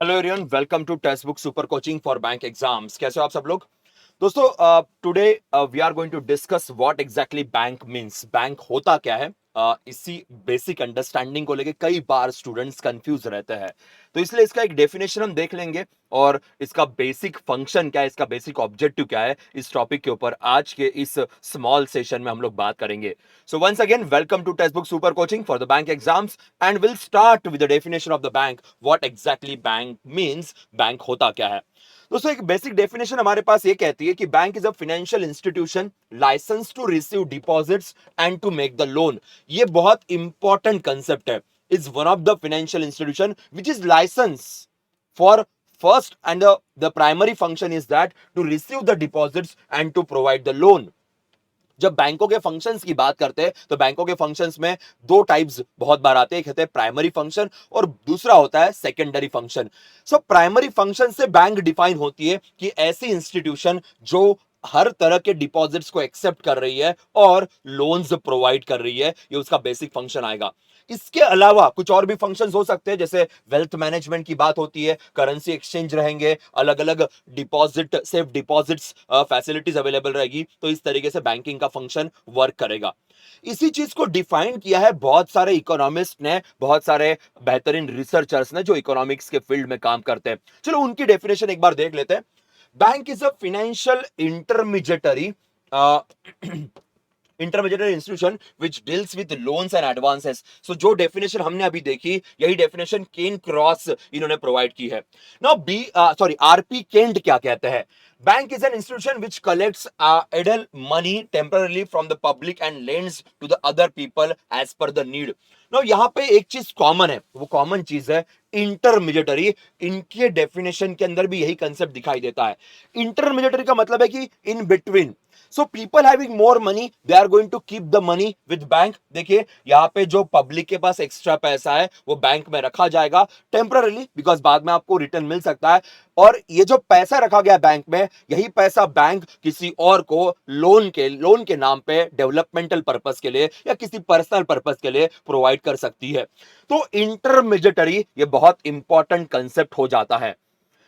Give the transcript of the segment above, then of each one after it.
Hello everyone, welcome to textbook super coaching for bank exams. कैसे हो आप सब लोग? दोस्तों, today we are going to discuss what exactly bank means. Bank होता क्या है? इसी बेसिक अंडरस्टैंडिंग को लेके कई बार स्टूडेंट्स कंफ्यूज रहते हैं, तो इसलिए इसका एक डेफिनेशन हम देख लेंगे और इसका बेसिक फंक्शन क्या है, इसका बेसिक ऑब्जेक्टिव क्या है, इस टॉपिक के ऊपर आज के इस स्मॉल सेशन में हम लोग बात करेंगे। So once again welcome to textbook super coaching for the bank exams and will start with the definition of the bank. What exactly bank means, bank होता क्या है। दोस्तों, एक बेसिक डेफिनेशन हमारे पास ये कहती है कि bank is a financial institution license to receive deposits and to make the loan. ये बहुत इंपॉर्टेंट कंसेप्ट है। Is one of the financial institution which is license for first and the primary function is that to receive the deposits and to provide the loan। जब बैंकों के functions की बात करते हैं तो बैंकों के फंक्शंस में दो टाइप्स बहुत बार आते हैं, एक होते हैं प्राइमरी फंक्शन और दूसरा होता है secondary function. So primary function से बैंक डिफाइन होती है कि ऐसी इंस्टीट्यूशन जो हर तरह के डिपॉजिट्स को एक्सेप्ट कर रही है और लोन्स प्रोवाइड कर रही है, ये उसका बेसिक फंक्शन आएगा। इसके अलावा कुछ और भी फंक्शंस हो सकते हैं, जैसे वेल्थ मैनेजमेंट की बात होती है, करेंसी एक्सचेंज रहेंगे, अलग अलग deposit safe deposits facilities available रहेगी, तो इस तरीके से बैंकिंग का फंक्शन वर्क करेगा। इसी चीज को डिफाइन किया है बहुत सारे इकोनॉमिस्ट ने, बहुत सारे बेहतरीन रिसर्चर्स ने जो इकोनॉमिक्स के फील्ड में काम करते हैं। चलो उनकी डेफिनेशन एक बार देख लेते हैं। Bank is a financial intermediatory intermediate institution which deals with loans and advances. So जो डेफिनेशन हमने अभी देखी, यही डेफिनेशन केन क्रॉस इन्होंने प्रोवाइड की है। नाउ आरपी केंट क्या कहते हैं? Bank is an institution which collects idle money temporarily from the public and lends to the other people as per the need। Now यहाँ पे एक चीज कॉमन है, वो कॉमन चीज है इंटरमीडिएटरी। इनके डेफिनेशन के अंदर भी यही कंसेप्ट दिखाई देता है। इंटरमीडिएटरी का मतलब है कि in between. So people having more money they are going to keep the money with bank. देखिए यहाँ पे जो पब्लिक के पास एक्स्ट्रा पैसा है वो बैंक में रखा जाएगा टेम्पररी, बिकॉज बाद में आपको रिटर्न मिल सकता है। और ये जो पैसा रखा गया बैंक में, यही पैसा बैंक किसी और को लोन के नाम पे डेवलपमेंटल पर्पस के लिए या किसी पर्सनल पर्पस के लिए प्रोवाइड कर सकती है। तो इंटरमीडिएटरी ये बहुत इंपॉर्टेंट कंसेप्ट हो जाता है।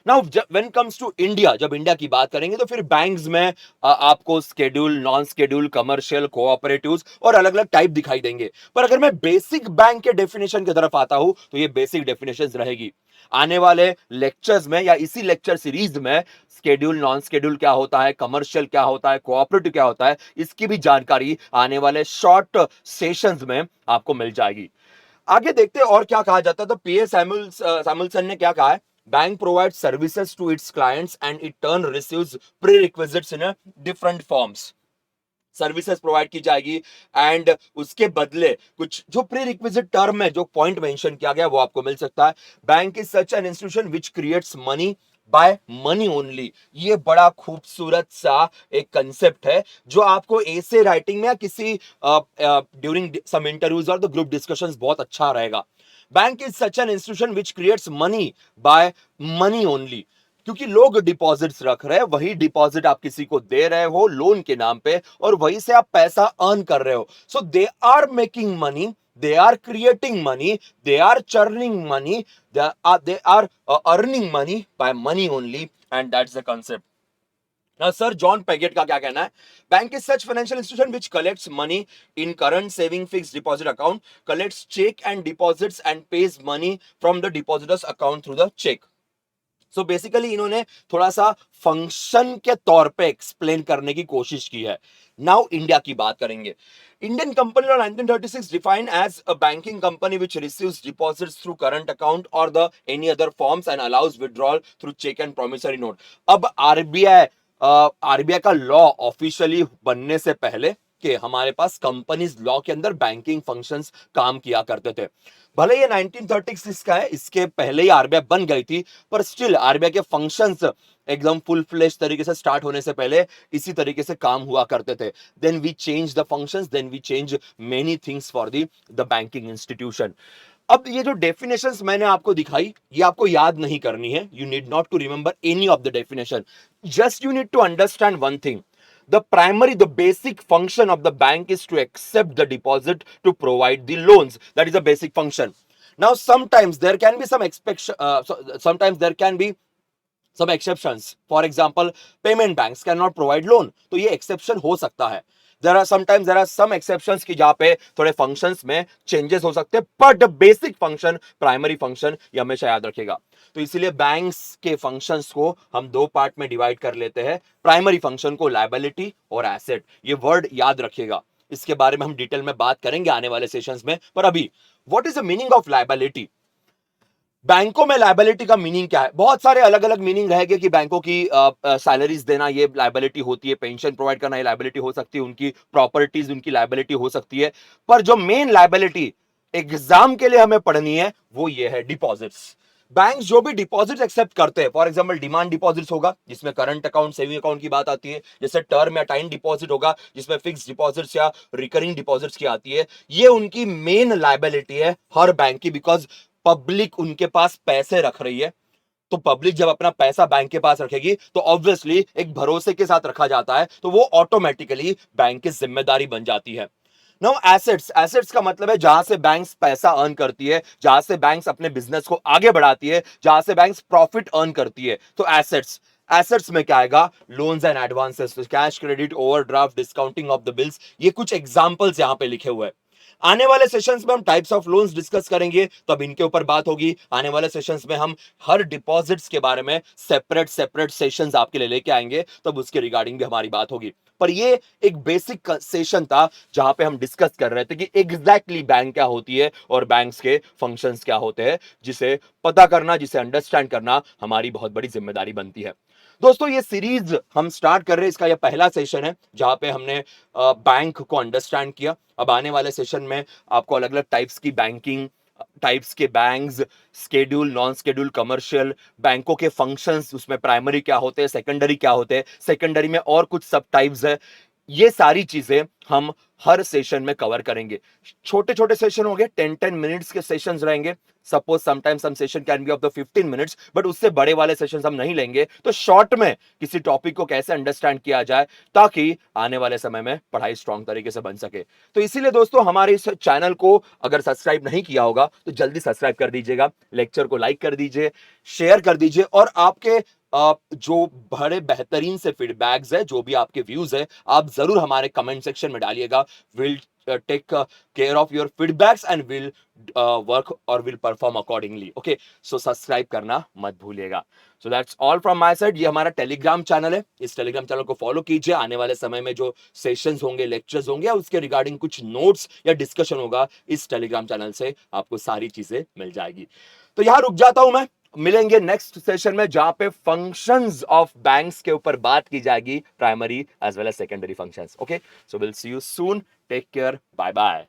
Now when comes to India, जब इंडिया की बात करेंगे तो फिर बैंक्स में आपको schedule, non schedule, commercial, cooperatives और अलग अलग टाइप दिखाई देंगे। पर अगर मैं बेसिक बैंक के डेफिनेशन की तरफ आता हूं तो ये बेसिक डेफिनेशन रहेगी। आने वाले लेक्चर्स में या इसी लेक्चर सीरीज में स्केड्यूल, नॉन स्केड्यूल क्या होता है, कमर्शियल क्या होता है, कोऑपरेटिव क्या होता है, इसकी भी जानकारी आने वाले शॉर्ट सेशंस में आपको मिल जाएगी। आगे देखते हैं और क्या कहा जाता है। तो पीए सैमुअल्सन ने क्या कहा है? Bank provide services to its clients and it turn receives prerequisites in different forms. Services provide की जाएगी एंड उसके बदले कुछ जो प्री रिक्विजिट टर्म है, जो पॉइंट मेंशन किया गया, वो आपको मिल सकता है। Bank is such an institution which creates money by money only. ये बड़ा खूबसूरत सा एक कंसेप्ट है जो आपको ऐसे राइटिंग में या किसी ड्यूरिंग सम इंटरव्यूज और द ग्रुप डिस्कशंस बहुत अच्छा रहेगा। Bank is such an institution which creates money by money only. क्योंकि लोग डिपॉजिट्स रख रहे हैं, वही डिपॉजिट आप किसी को दे रहे हो लोन के नाम पे और वहीं से आप पैसा अर्न कर रहे हो। So they are making money, they are creating money, they are churning money, they are earning money by money only, and that's the concept। Now sir John Peggett का क्या कहना है? Bank is such financial institution which collects money in current saving fixed deposit account, collects check and deposits and pays money from the depositors account through the check। So basically इन्होंने थोड़ा सा function के तौर पे explain करने की कोशिश की है। नाउ इंडिया की बात करेंगे। Indian company law 1936 defined as a banking company which receives deposits through current account और the any other forms and allows withdrawal through cheque and promissory note. अब आरबीआई का लॉ ऑफिशियली बनने से पहले कि हमारे पास कंपनीज लॉ के अंदर बैंकिंग फंक्शंस काम किया करते थे। भले ये 1936 का है, इसके पहले ही आरबीआई बन गई थी, पर स्टिल आरबीआई के फंक्शंस एकदम फुल फ्लेश तरीके से स्टार्ट होने से पहले इसी तरीके से काम हुआ करते थे। Then we change the functions, then we change many things for the banking institution. अब ये जो डेफिनेशंस मैंने आपको दिखाई, ये आपको याद नहीं करनी है। You need not to remember any of the definition, just you need to understand one thing. the basic function of the bank is to accept the deposit to provide the loans. That is the basic function. Now sometimes there can be some expectation, sometimes there can be some exceptions. For example, payment banks cannot provide loan. तो ये exception हो सकता है. There are some exceptions कि जहां पे थोड़े functions में changes हो सकते हैं, but the basic function, primary function ये हमेशा याद रखेगा. तो इसीलिए बैंक्स के फंक्शंस को हम दो पार्ट में डिवाइड कर लेते हैं. प्राइमरी फंक्शन को लायबिलिटी और एसेट. ये वर्ड याद रखिएगा. इसके बारे में हम डिटेल में बात करेंगे आने वाले सेशंस में. पर अभी what is the meaning of liability? बैंकों में लायबिलिटी का मीनिंग क्या है? बहुत सारे अलग अलग मीनिंग रहेंगे कि बैंकों की सैलरीज देना ये लायबिलिटी होती है, पेंशन प्रोवाइड करना ये लायबिलिटी हो सकती है, उनकी प्रॉपर्टीज उनकी लायबिलिटी हो सकती है. पर जो मेन लायबिलिटी एग्जाम के लिए हमें पढ़नी है वो ये है डिपॉजिट्स. बैंक जो भी डिपॉजिट एक्सेप्ट करते हैं, फॉर एग्जांपल डिमांड डिपॉजिट्स होगा जिसमें करंट अकाउंट सेविंग अकाउंट की बात आती है, जैसे टर्म या टाइम डिपॉजिट होगा जिसमें फिक्स डिपॉजिट्स या रिकरिंग डिपॉजिट्स की आती है. ये उनकी मेन लायबिलिटी है हर बैंक की, बिकॉज पब्लिक उनके पास पैसे रख रही है. तो पब्लिक जब अपना पैसा बैंक के पास रखेगी तो ऑब्वियसली एक भरोसे के साथ रखा जाता है, तो वो ऑटोमेटिकली बैंक की जिम्मेदारी बन जाती है. नाउ एसेट्स, एसेट्स का मतलब है जहां से बैंक्स पैसा अर्न करती है, जहां से बैंक्स अपने बिजनेस को आगे बढ़ाती है, जहां से बैंक्स प्रॉफिट अर्न करती है. तो एसेट्स, एसेट्स में क्या आएगा? Loans and advances, cash, credit, overdraft, discounting of the bills. ये कुछ एग्जांपल्स यहां पे लिखे हुए हैं. आने वाले सेशंस में हम टाइप्स ऑफ लोन्स डिस्कस करेंगे, तब इनके ऊपर बात होगी. आने वाले सेशंस में हम हर डिपॉजिट्स के बारे में सेपरेट सेपरेट सेशंस आपके लिए लेके आएंगे, तब उसके रिगार्डिंग भी हमारी बात होगी. पर ये एक बेसिक सेशन था जहां पे हम डिस्कस कर रहे थे कि एग्जैक्टली बैंक क्या होती है और बैंक्स के फंक्शंस क्या होते हैं, जिसे पता करना, जिसे अंडरस्टैंड करना हमारी बहुत बड़ी जिम्मेदारी बनती है. दोस्तों ये सीरीज हम स्टार्ट कर रहे हैं, इसका ये पहला सेशन है जहां पे हमने बैंक को अंडरस्टैंड किया. अब आने वाले सेशन में आपको अलग अलग टाइप्स की बैंकिंग, टाइप्स के banks, schedule, non schedule, commercial बैंकों के फंक्शंस, उसमें प्राइमरी क्या होते हैं, सेकेंडरी क्या होते हैं, सेकेंडरी में और कुछ सब टाइप्स है, ये सारी चीजें हम हर सेशन में कवर करेंगे. छोटे छोटे सेशन होंगे, 10-10 मिनट्स के सेशंस रहेंगे. Suppose sometimes some session can be of the 15 minutes, but उससे बड़े वाले सेशंस हम नहीं लेंगे. तो शॉर्ट में किसी टॉपिक को कैसे अंडरस्टैंड किया जाए ताकि आने वाले समय में पढ़ाई स्ट्रांग तरीके से बन सके. तो इसीलिए दोस्तों हमारे इस चैनल को अगर सब्सक्राइब नहीं किया होगा तो जल्दी सब्सक्राइब कर दीजिएगा, लेक्चर को लाइक कर दीजिए, शेयर कर दीजिए, और आपके जो बड़े बेहतरीन से फीडबैक्स है, जो भी आपके व्यूज है, आप जरूर हमारे कमेंट सेक्शन में डालिएगा. Will take care of your feedbacks and will work और will perform accordingly. Okay, so subscribe करना मत भूलिएगा. So that's all from my side. ये हमारा टेलीग्राम चैनल है, इस टेलीग्राम चैनल को फॉलो कीजिए. आने वाले समय में जो सेशंस होंगे, लेक्चर्स होंगे, या उसके रिगार्डिंग कुछ नोट्स या डिस्कशन होगा, इस टेलीग्राम चैनल से आपको सारी चीजें मिल जाएगी. तो यहां रुक जाता हूं मैं. मिलेंगे नेक्स्ट सेशन में जहां पे फंक्शंस ऑफ बैंक्स के ऊपर बात की जाएगी, primary as well as secondary functions. Okay, so will see you soon. Take care, bye bye.